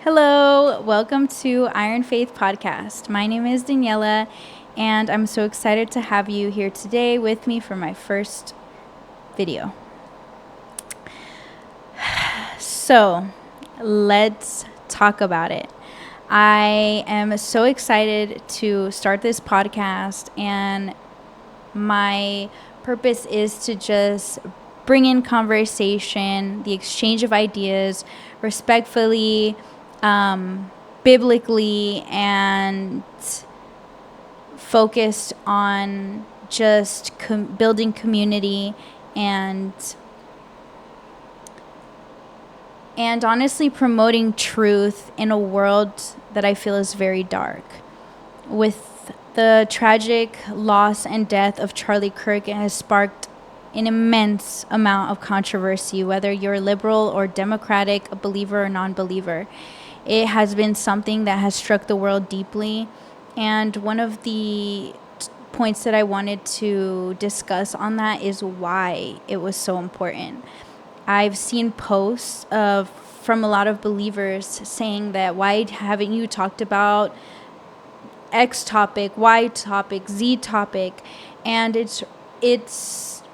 Hello, welcome to Iron Faith Podcast. My name is Daniela, and I'm so excited to have you here today with me for my first video. So, let's talk about it. I am so excited to start this podcast, and my purpose is to just bring in conversation, the exchange of ideas, respectfully, biblically, and focused on just building community and honestly promoting truth in a world that I feel is very dark. With the tragic loss and death of Charlie Kirk, it has sparked an immense amount of controversy, whether you're liberal or democratic, a believer or non-believer. It has been something that has struck the world deeply. And one of the points that I wanted to discuss on that is why it was so important. I've seen posts from a lot of believers saying that, why haven't you talked about X topic, Y topic, Z topic? And it's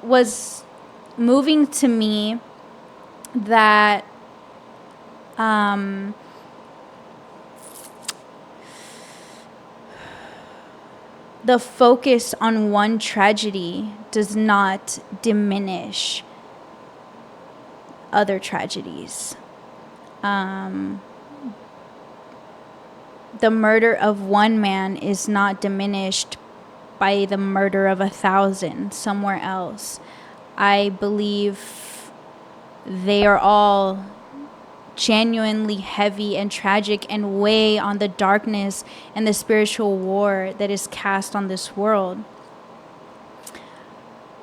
was moving to me that the focus on one tragedy does not diminish other tragedies. The murder of one man is not diminished by the murder of 1,000 somewhere else. I believe they are all genuinely heavy and tragic and weigh on the darkness and the spiritual war that is cast on this world.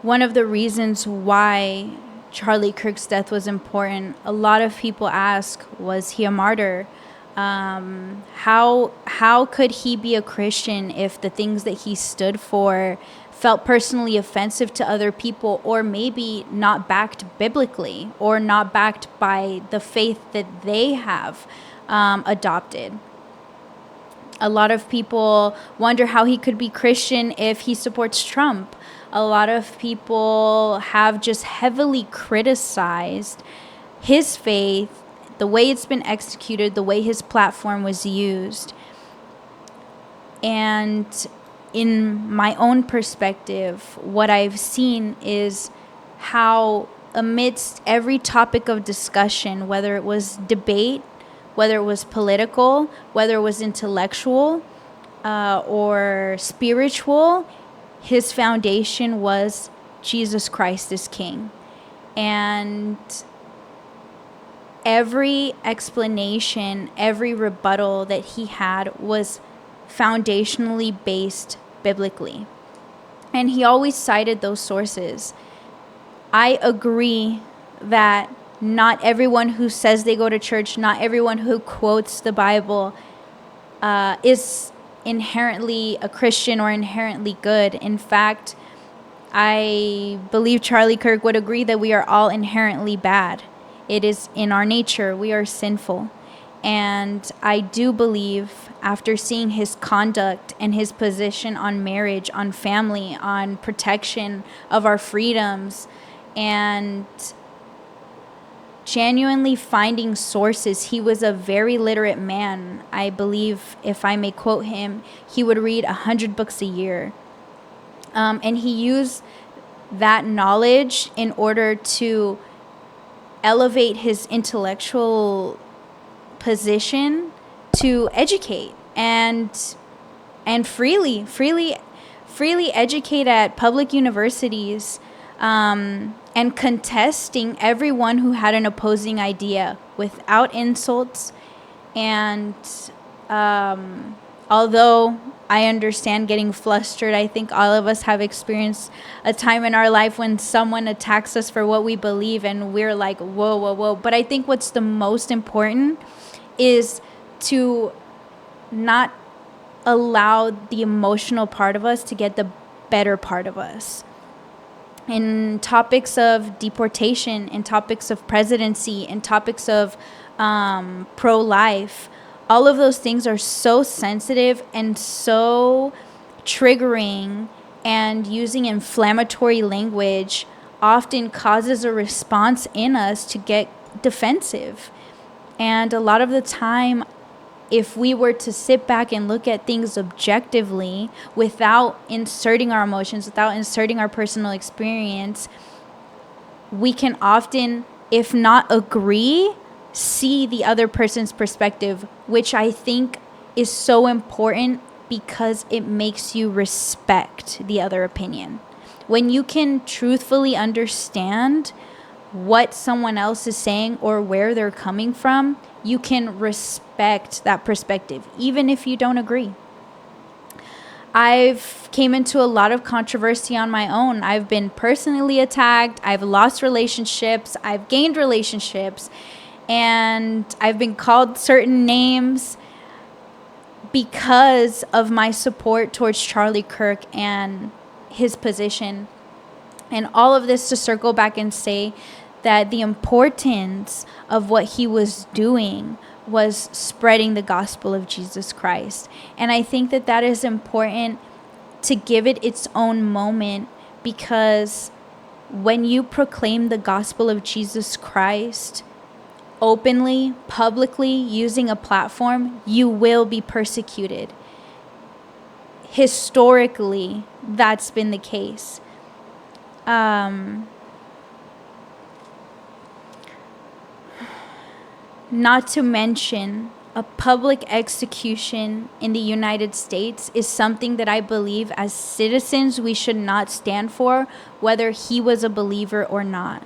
One of the reasons why Charlie Kirk's death was important, a lot of people ask, was he a martyr? How could he be a Christian if the things that he stood for felt personally offensive to other people, or maybe not backed biblically, or not backed by the faith that they have adopted? A lot of people wonder how he could be Christian if he supports Trump. A lot of people have just heavily criticized his faith, the way it's been executed, the way his platform was used. And in my own perspective, what I've seen is how amidst every topic of discussion, whether it was debate, whether it was political, whether it was intellectual or spiritual, his foundation was Jesus Christ is King. And every explanation, every rebuttal that he had was foundationally based biblically. And he always cited those sources. I agree that not everyone who says they go to church, not everyone who quotes the Bible is inherently a Christian or inherently good. In fact, I believe Charlie Kirk would agree that we are all inherently bad. It is in our nature. We are sinful. And I do believe, after seeing his conduct and his position on marriage, on family, on protection of our freedoms, and genuinely finding sources, he was a very literate man. I believe, if I may quote him, he would read 100 books a year. And he used that knowledge in order to elevate his intellectual position to educate and freely educate at public universities, and contesting everyone who had an opposing idea without insults. And although I understand getting flustered, I think all of us have experienced a time in our life when someone attacks us for what we believe, and we're like, whoa, whoa, whoa. But I think what's the most important is to not allow the emotional part of us to get the better part of us. In topics of deportation, in topics of presidency, in topics of pro-life, all of those things are so sensitive and so triggering, and using inflammatory language often causes a response in us to get defensive. And a lot of the time, if we were to sit back and look at things objectively without inserting our emotions, without inserting our personal experience, we can often, if not agree, see the other person's perspective, which I think is so important because it makes you respect the other opinion. When you can truthfully understand what someone else is saying or where they're coming from, you can respect that perspective, even if you don't agree. I've came into a lot of controversy on my own. I've been personally attacked. I've lost relationships. I've gained relationships. And I've been called certain names because of my support towards Charlie Kirk and his position. And all of this to circle back and say that the importance of what he was doing was spreading the gospel of Jesus Christ. And I think that that is important to give it its own moment, because when you proclaim the gospel of Jesus Christ openly, publicly, using a platform, you will be persecuted. Historically, that's been the case. Not to mention, a public execution in the United States is something that I believe as citizens we should not stand for, whether he was a believer or not.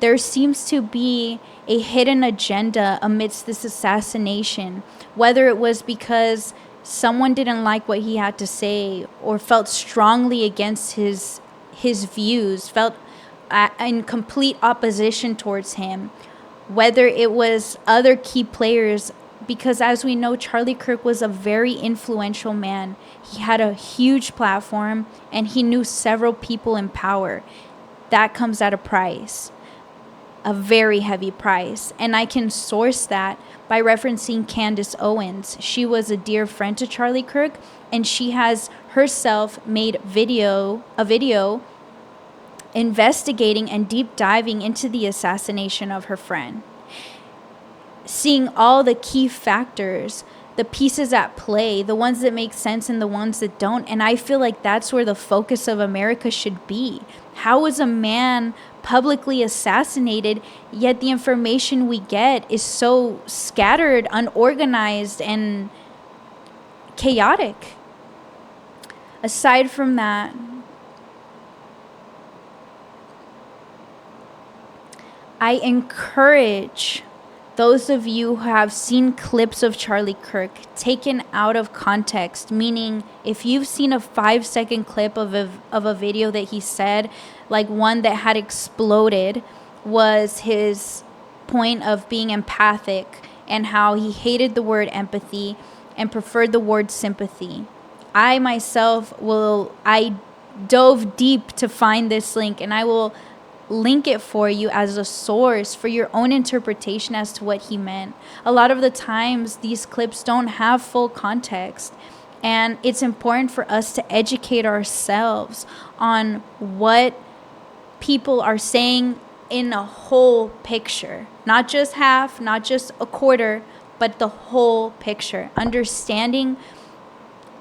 There seems to be a hidden agenda amidst this assassination, whether it was because someone didn't like what he had to say or felt strongly against his views, felt in complete opposition towards him, whether it was other key players, because as we know, Charlie Kirk was a very influential man. He had a huge platform and he knew several people in power. That comes at a price, a very heavy price. And I can source that by referencing Candace Owens. She was a dear friend to Charlie Kirk, and she has herself made a video investigating and deep diving into the assassination of her friend, seeing all the key factors, the pieces at play, the ones that make sense and the ones that don't. And I feel like that's where the focus of America should be. How is a man publicly assassinated, yet the information we get is so scattered, unorganized, and chaotic? Aside from that, I encourage those of you who have seen clips of Charlie Kirk taken out of context, meaning if you've seen a 5-second clip of a video that he said, like one that had exploded, was his point of being empathic and how he hated the word empathy and preferred the word sympathy. I myself I dove deep to find this link, and I will link it for you as a source for your own interpretation as to what he meant. A lot of the times these clips don't have full context, and it's important for us to educate ourselves on what people are saying in a whole picture, not just half, not just a quarter, but the whole picture. Understanding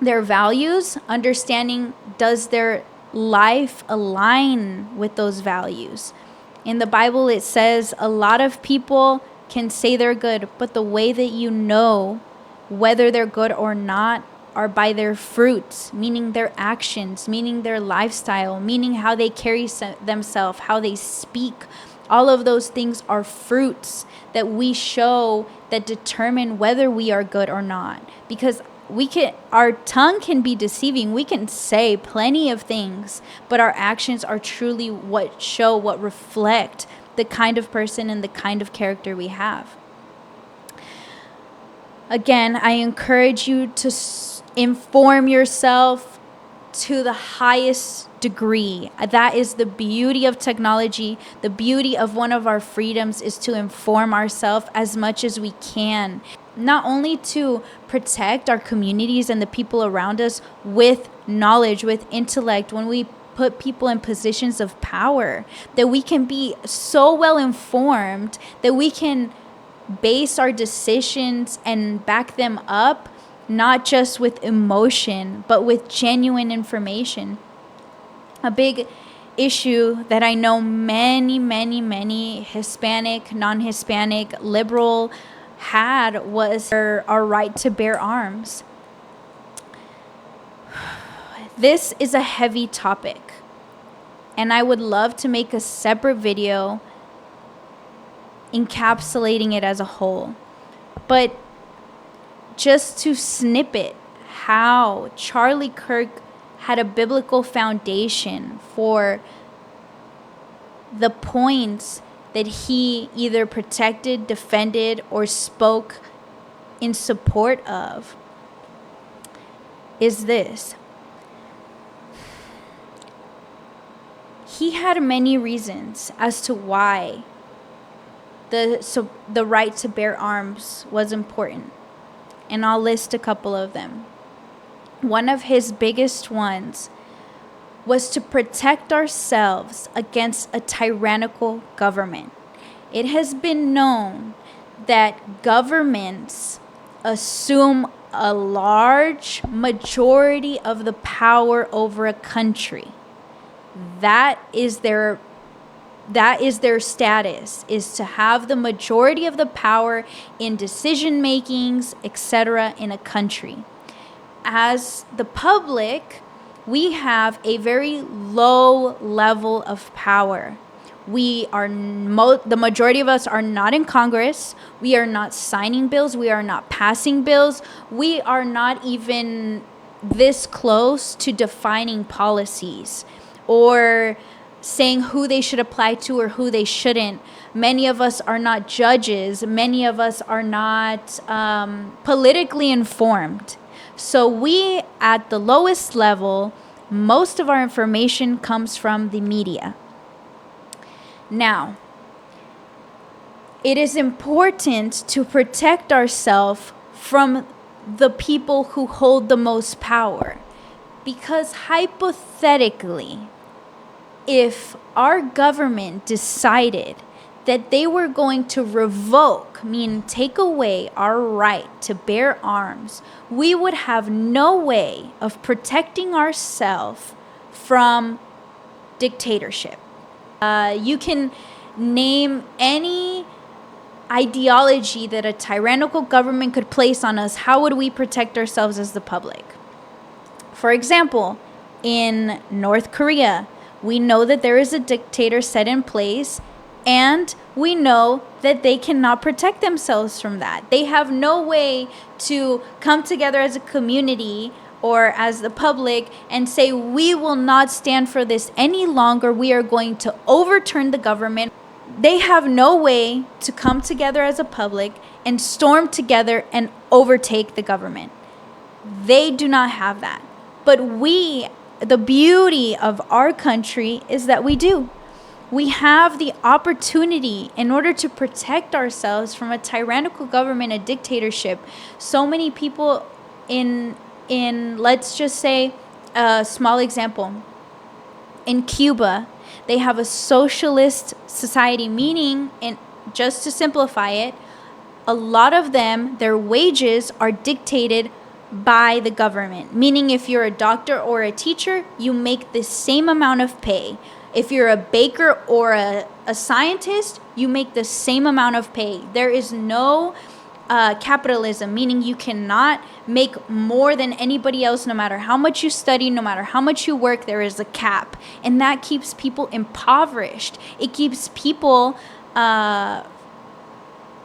their values, understanding, does their life align with those values? In the Bible, it says a lot of people can say they're good, but the way that you know whether they're good or not are by their fruits, meaning their actions, meaning their lifestyle, meaning how they carry themselves, how they speak. All of those things are fruits that we show that determine whether we are good or not. Because our tongue can be deceiving. We can say plenty of things, but our actions are truly what reflect the kind of person and the kind of character we have. Again, I encourage you to inform yourself to the highest degree. That is the beauty of technology. The beauty of one of our freedoms is to inform ourselves as much as we can. not only to protect our communities and the people around us with knowledge, with intellect, when we put people in positions of power, that we can be so well informed that we can base our decisions and back them up, not just with emotion, but with genuine information. A big issue that I know many Hispanic, non-Hispanic, liberal had was our right to bear arms. This is a heavy topic, and I would love to make a separate video encapsulating it as a whole. But just to snippet how Charlie Kirk had a biblical foundation for the points that he either protected, defended, or spoke in support of, is this. He had many reasons as to why the right to bear arms was important, and I'll list a couple of them. One of his biggest ones was to protect ourselves against a tyrannical government. It has been known that governments assume a large majority of the power over a country. That is their status, is to have the majority of the power in decision makings, etc., in a country. As the public, we have a very low level of power. We are the majority of us are not in Congress. We are not signing bills. We are not passing bills. We are not even this close to defining policies or saying who they should apply to or who they shouldn't. Many of us are not judges. Many of us are not politically informed. So we, at the lowest level, most of our information comes from the media. Now, it is important to protect ourselves from the people who hold the most power, because hypothetically, if our government decided that they were going to revoke, meaning take away our right to bear arms, we would have no way of protecting ourselves from dictatorship. You can name any ideology that a tyrannical government could place on us. How would we protect ourselves as the public? For example, in North Korea, we know that there is a dictator set in place, and we know that they cannot protect themselves from that. They have no way to come together as a community or as the public and say, we will not stand for this any longer. We are going to overturn the government. They have no way to come together as a public and storm together and overtake the government. They do not have that. But we, the beauty of our country is that we do. We have the opportunity in order to protect ourselves from a tyrannical government, a dictatorship. So many people in let's just say a small example. In Cuba, they have a socialist society, meaning, and just to simplify it, a lot of them, their wages are dictated by the government. Meaning if you're a doctor or a teacher, you make the same amount of pay. If you're a baker or a scientist, you make the same amount of pay. There is no capitalism, meaning you cannot make more than anybody else no matter how much you study, no matter how much you work. There is a cap, and that keeps people impoverished. It keeps people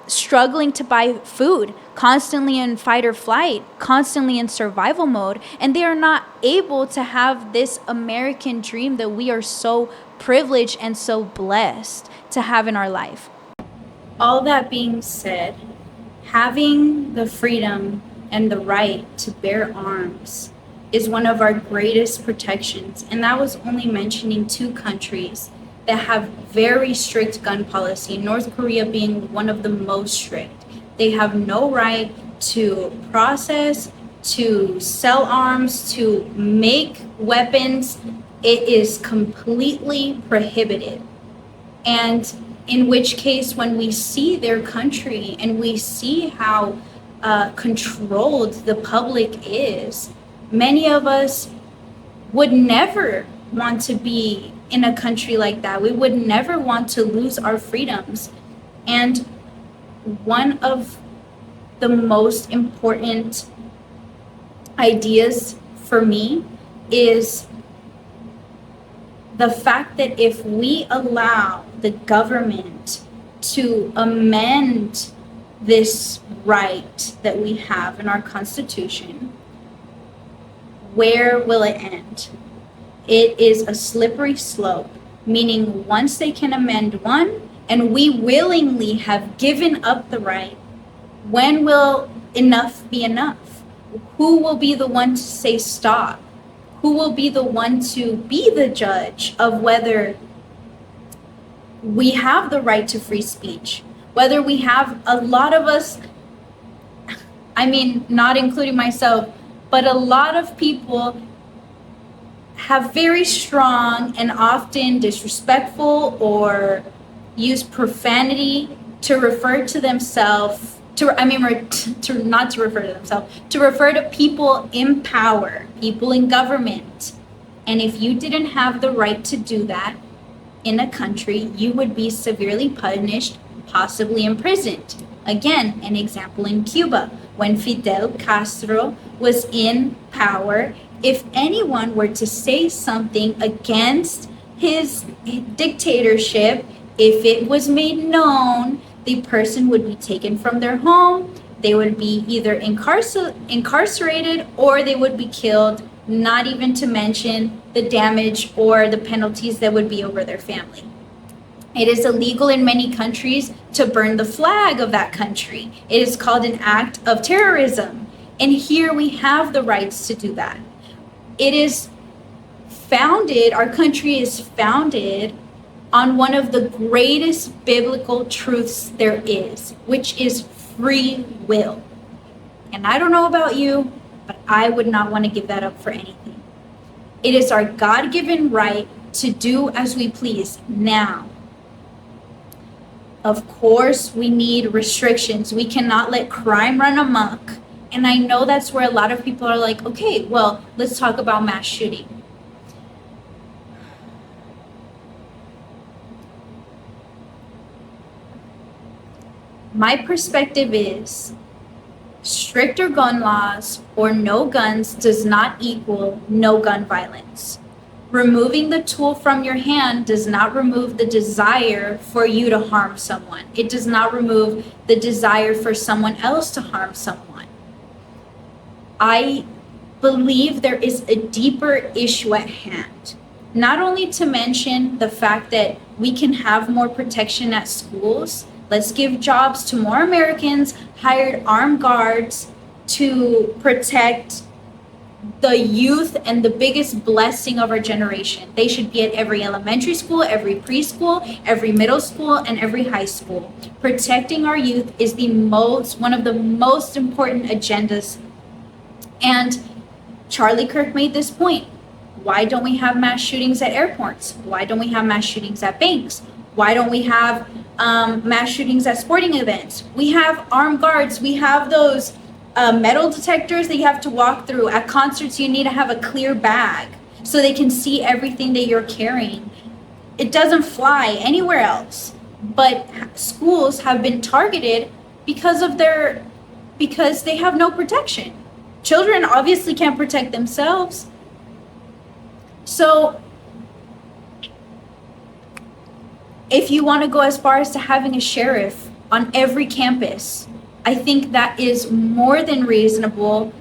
struggling to buy food, constantly in fight or flight, constantly in survival mode, and they are not able to have this American dream that we are so privileged and so blessed to have in our life. All that being said, having the freedom and the right to bear arms is one of our greatest protections, and that was only mentioning 2 countries that have very strict gun policy, North Korea being one of the most strict. They have no right to process, to sell arms, to make weapons. It is completely prohibited. And in which case, when we see their country and we see how controlled the public is, many of us would never want to be in a country like that. We would never want to lose our freedoms. And one of the most important ideas for me is the fact that if we allow the government to amend this right that we have in our Constitution, where will it end? It is a slippery slope, meaning once they can amend one, and we willingly have given up the right, when will enough be enough? Who will be the one to say stop? Who will be the one to be the judge of whether we have the right to free speech? Whether we have, a lot of us, I mean, not including myself, but a lot of people have very strong and often disrespectful or use profanity to refer to themselves, to not to refer to themselves, to refer to people in power, people in government. And if you didn't have the right to do that in a country, you would be severely punished, possibly imprisoned. Again, an example in Cuba, when Fidel Castro was in power, if anyone were to say something against his dictatorship, if it was made known, the person would be taken from their home, they would be either incarcerated or they would be killed, not even to mention the damage or the penalties that would be over their family. It is illegal in many countries to burn the flag of that country. It is called an act of terrorism. And here we have the rights to do that. It is founded, our country is founded on one of the greatest biblical truths there is, which is free will. And I don't know about you, but I would not want to give that up for anything. It is our God-given right to do as we please now. Of course, we need restrictions. We cannot let crime run amok. And I know that's where a lot of people are like, okay, well, let's talk about mass shooting. My perspective is stricter gun laws or no guns does not equal no gun violence. Removing the tool from your hand does not remove the desire for you to harm someone. It does not remove the desire for someone else to harm someone. I believe there is a deeper issue at hand. Not only to mention the fact that we can have more protection at schools. Let's give jobs to more Americans, hired armed guards to protect the youth and the biggest blessing of our generation. They should be at every elementary school, every preschool, every middle school, and every high school. Protecting our youth is one of the most important agendas. And Charlie Kirk made this point. Why don't we have mass shootings at airports? Why don't we have mass shootings at banks? Why don't we have mass shootings at sporting events? We have armed guards. We have those metal detectors that you have to walk through. At concerts, you need to have a clear bag so they can see everything that you're carrying. It doesn't fly anywhere else. But schools have been targeted because they have no protection. Children obviously can't protect themselves. So if you want to go as far as to having a sheriff on every campus, I think that is more than reasonable.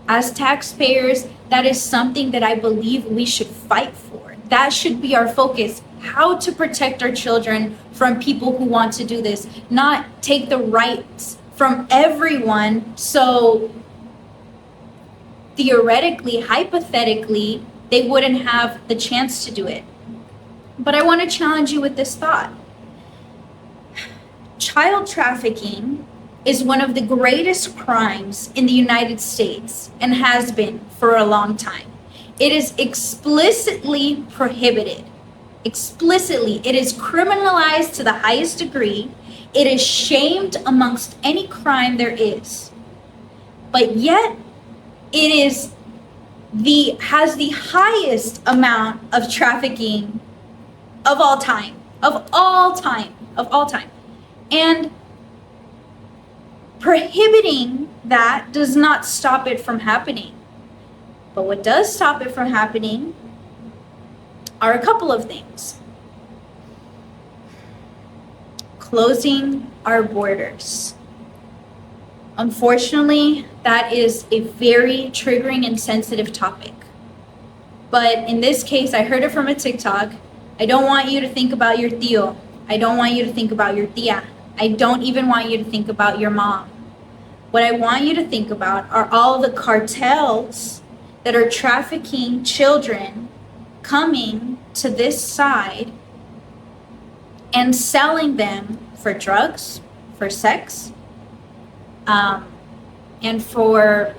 As taxpayers, that is something that I believe we should fight for. That should be our focus. How to protect our children from people who want to do this, not take the rights from everyone. So theoretically, hypothetically, they wouldn't have the chance to do it. But I want to challenge you with this thought. Child trafficking is one of the greatest crimes in the United States and has been for a long time. It is explicitly prohibited. Explicitly, it is criminalized to the highest degree. It is shamed amongst any crime there is. But yet, it has the highest amount of trafficking of all time. And prohibiting that does not stop it from happening. But what does stop it from happening are a couple of things. Closing our borders. Unfortunately, that is a very triggering and sensitive topic. But in this case, I heard it from a TikTok. I don't want you to think about your tío. I don't want you to think about your tía. I don't even want you to think about your mom. What I want you to think about are all the cartels that are trafficking children coming to this side and selling them for drugs, for sex, and for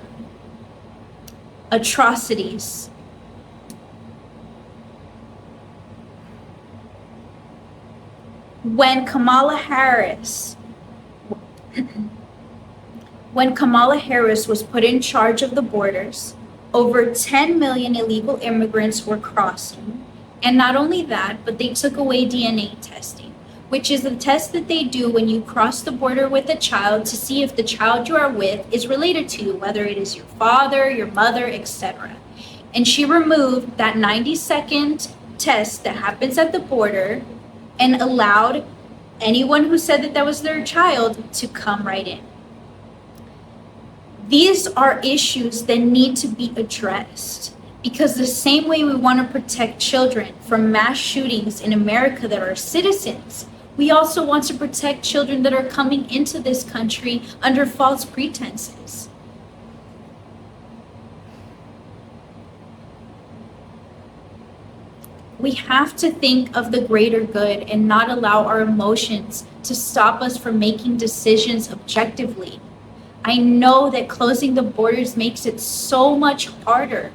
atrocities. When Kamala Harris was put in charge of the borders, over 10 million illegal immigrants were crossing. And not only that, but they took away DNA testing, which is the test that they do when you cross the border with a child to see if the child you are with is related to you, whether it is your father, your mother, etc. And she removed that 90-second test that happens at the border and allowed anyone who said that that was their child to come right in. These are issues that need to be addressed, because the same way we want to protect children from mass shootings in America that are citizens, we also want to protect children that are coming into this country under false pretenses. We have to think of the greater good and not allow our emotions to stop us from making decisions objectively. I know that closing the borders makes it so much harder.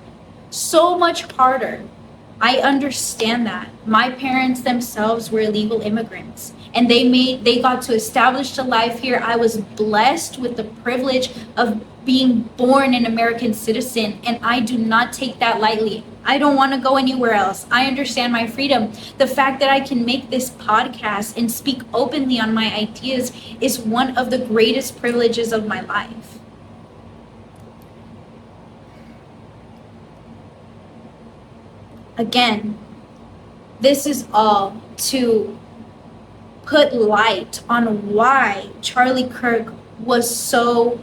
I understand that. My parents themselves were illegal immigrants, and they got to establish a life here. I was blessed with the privilege of being born an American citizen, and I do not take that lightly. I don't want to go anywhere else. I understand my freedom. The fact that I can make this podcast and speak openly on my ideas is one of the greatest privileges of my life. Again, this is all to put light on why Charlie Kirk was so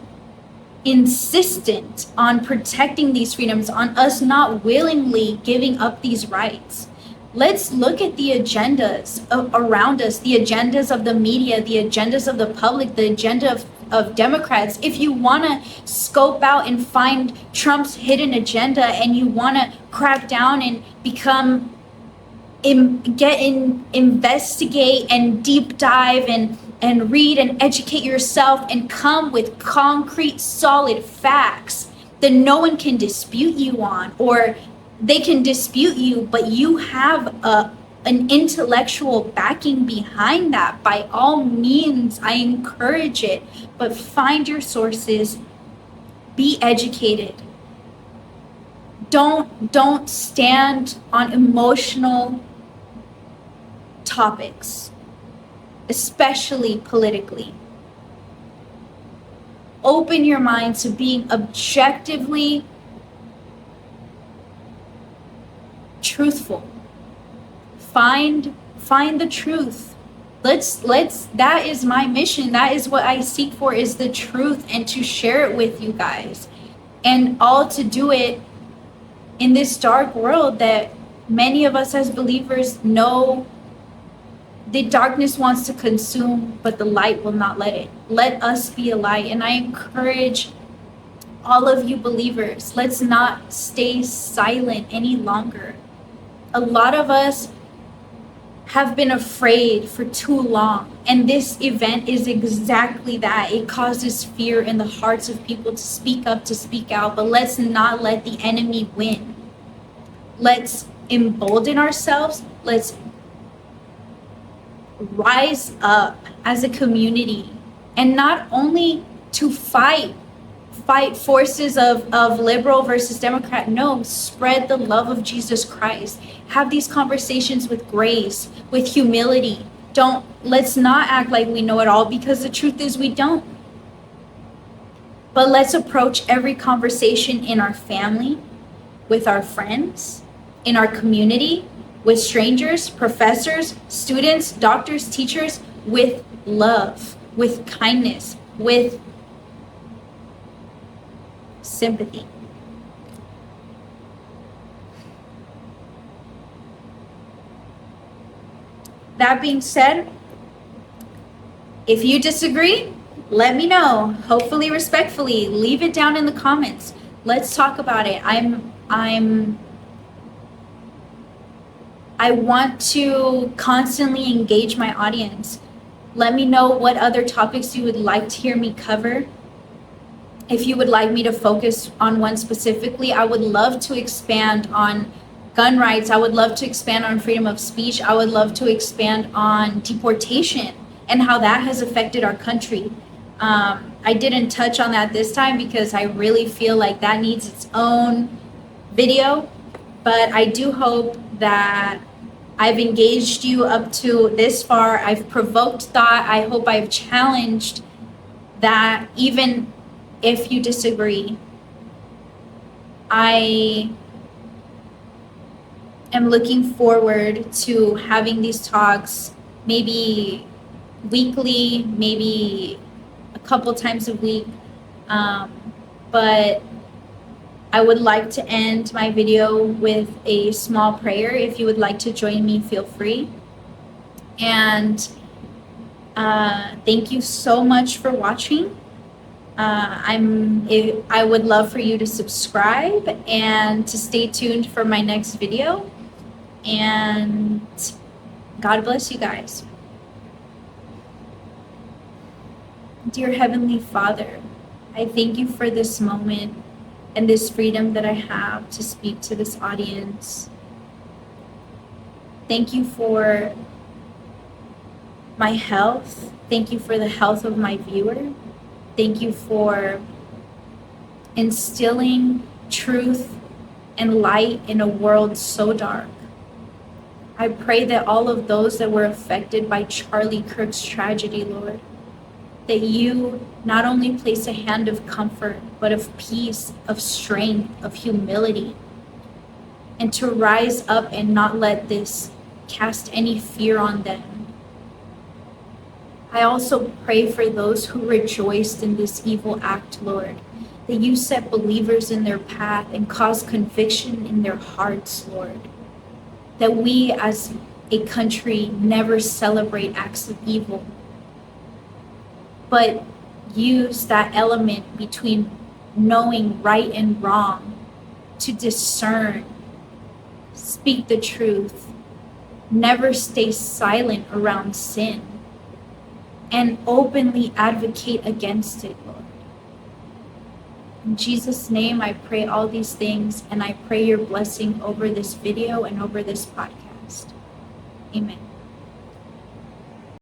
insistent on protecting these freedoms, on us not willingly giving up these rights. Let's look at the agendas around us, the agendas of the media, the agendas of the public, the agenda of Democrats. If you want to scope out and find Trump's hidden agenda and you want to crack down and investigate and deep dive and read and educate yourself and come with concrete, solid facts that no one can dispute you on, or they can dispute you, but you have an intellectual backing behind that, by all means, I encourage it. But find your sources, be educated. Don't stand on emotional topics, especially politically. Open your mind to being objectively truthful. Find the truth. That is my mission. That is what I seek for, is the truth, and to share it with you guys. And all to do it in this dark world that many of us as believers know the darkness wants to consume, but the light will not let it. Let us be a light. And I encourage all of you believers, let's not stay silent any longer. A lot of us have been afraid for too long, And this event is exactly that. It causes fear in the hearts of people to speak up, to speak out. But let's not let the enemy win. Let's embolden ourselves. Let's rise up as a community, and not only to fight forces of liberal versus Democrat. No, spread the love of Jesus Christ. Have these conversations with grace, with humility. Let's not act like we know it all, because the truth is we don't. But let's approach every conversation in our family, with our friends, in our community, with strangers, professors, students, doctors, teachers, with love, with kindness, with sympathy. That being said, if you disagree, let me know. Hopefully respectfully, leave it down in the comments. Let's talk about it. I want to constantly engage my audience. Let me know what other topics you would like to hear me cover. If you would like me to focus on one specifically, I would love to expand on gun rights. I would love to expand on freedom of speech. I would love to expand on deportation and how that has affected our country. I didn't touch on that this time because I really feel like that needs its own video, but I do hope that I've engaged you up to this far. I've provoked thought. I hope I've challenged that. Even if you disagree, I am looking forward to having these talks, maybe weekly, maybe a couple times a week. But I would like to end my video with a small prayer. If you would like to join me, feel free. And thank you so much for watching. I would love for you to subscribe and to stay tuned for my next video. And God bless you guys. Dear Heavenly Father, I thank you for this moment and this freedom that I have to speak to this audience. Thank you for my health. Thank you for the health of my viewer. Thank you for instilling truth and light in a world so dark. I pray that all of those that were affected by Charlie Kirk's tragedy, Lord, that you not only place a hand of comfort, but of peace, of strength, of humility, and to rise up and not let this cast any fear on them. I also pray for those who rejoiced in this evil act, Lord, that you set believers in their path and cause conviction in their hearts, Lord, that we as a country never celebrate acts of evil, but use that element between knowing right and wrong to discern, speak the truth, never stay silent around sin, and openly advocate against it, Lord. In Jesus' name, I pray all these things, and I pray your blessing over this video and over this podcast. Amen.